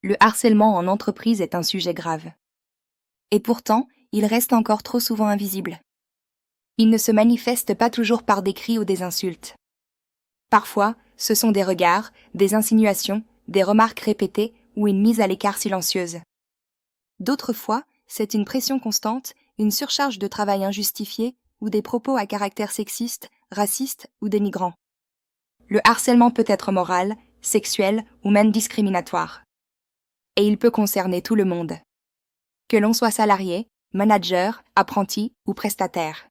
Le harcèlement en entreprise est un sujet grave. Et pourtant, il reste encore trop souvent invisible. Il ne se manifeste pas toujours par des cris ou des insultes. Parfois, ce sont des regards, des insinuations, des remarques répétées ou une mise à l'écart silencieuse. D'autres fois, c'est une pression constante, une surcharge de travail injustifiée ou des propos à caractère sexiste, raciste ou dénigrant. Le harcèlement peut être moral, sexuel ou même discriminatoire. Et il peut concerner tout le monde. Que l'on soit salarié, manager, apprenti ou prestataire.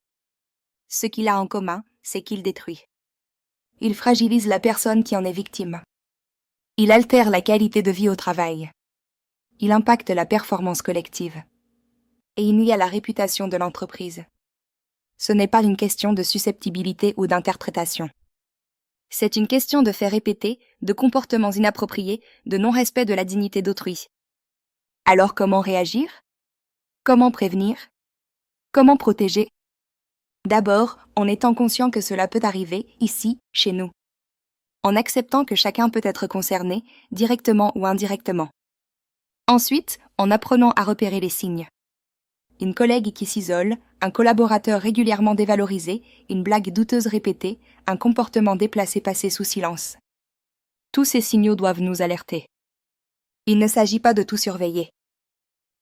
Ce qu'il a en commun, c'est qu'il détruit. Il fragilise la personne qui en est victime. Il altère la qualité de vie au travail. Il impacte la performance collective. Et il nuit à la réputation de l'entreprise. Ce n'est pas une question de susceptibilité ou d'interprétation. C'est une question de faits répétés, de comportements inappropriés, de non-respect de la dignité d'autrui. Alors comment réagir ? Comment prévenir ? Comment protéger ? D'abord, en étant conscient que cela peut arriver, ici, chez nous. En acceptant que chacun peut être concerné, directement ou indirectement. Ensuite, en apprenant à repérer les signes. Une collègue qui s'isole, un collaborateur régulièrement dévalorisé, une blague douteuse répétée, un comportement déplacé passé sous silence. Tous ces signaux doivent nous alerter. Il ne s'agit pas de tout surveiller,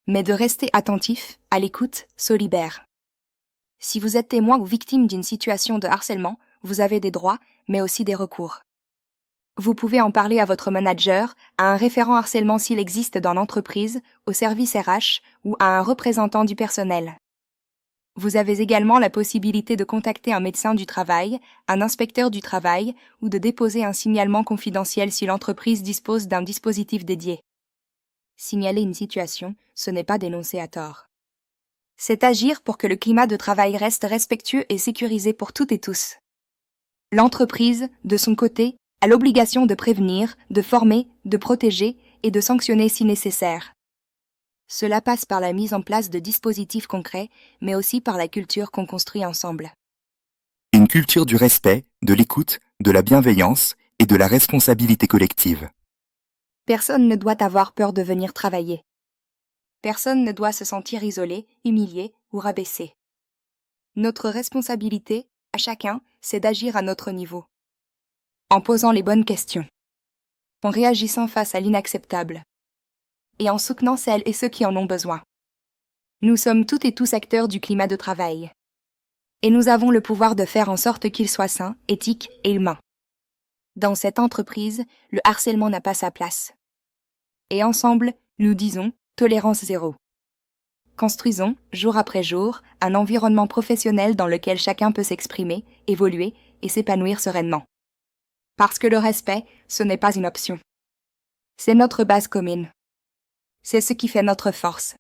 mais de rester attentif, à l'écoute, solidaire. Si vous êtes témoin ou victime d'une situation de harcèlement, vous avez des droits, mais aussi des recours. Vous pouvez en parler à votre manager, à un référent harcèlement s'il existe dans l'entreprise, au service RH ou à un représentant du personnel. Vous avez également la possibilité de contacter un médecin du travail, un inspecteur du travail ou de déposer un signalement confidentiel si l'entreprise dispose d'un dispositif dédié. Signaler une situation, ce n'est pas dénoncer à tort. C'est agir pour que le climat de travail reste respectueux et sécurisé pour toutes et tous. L'entreprise, de son côté, a l'obligation de prévenir, de former, de protéger et de sanctionner si nécessaire. Cela passe par la mise en place de dispositifs concrets, mais aussi par la culture qu'on construit ensemble. Une culture du respect, de l'écoute, de la bienveillance et de la responsabilité collective. Personne ne doit avoir peur de venir travailler. Personne ne doit se sentir isolé, humilié ou rabaissé. Notre responsabilité, à chacun, c'est d'agir à notre niveau. En posant les bonnes questions. En réagissant face à l'inacceptable. Et en soutenant celles et ceux qui en ont besoin. Nous sommes toutes et tous acteurs du climat de travail. Et nous avons le pouvoir de faire en sorte qu'il soit sain, éthique et humain. Dans cette entreprise, le harcèlement n'a pas sa place. Et ensemble, nous disons tolérance zéro. Construisons, jour après jour, un environnement professionnel dans lequel chacun peut s'exprimer, évoluer et s'épanouir sereinement. Parce que le respect, ce n'est pas une option. C'est notre base commune. C'est ce qui fait notre force.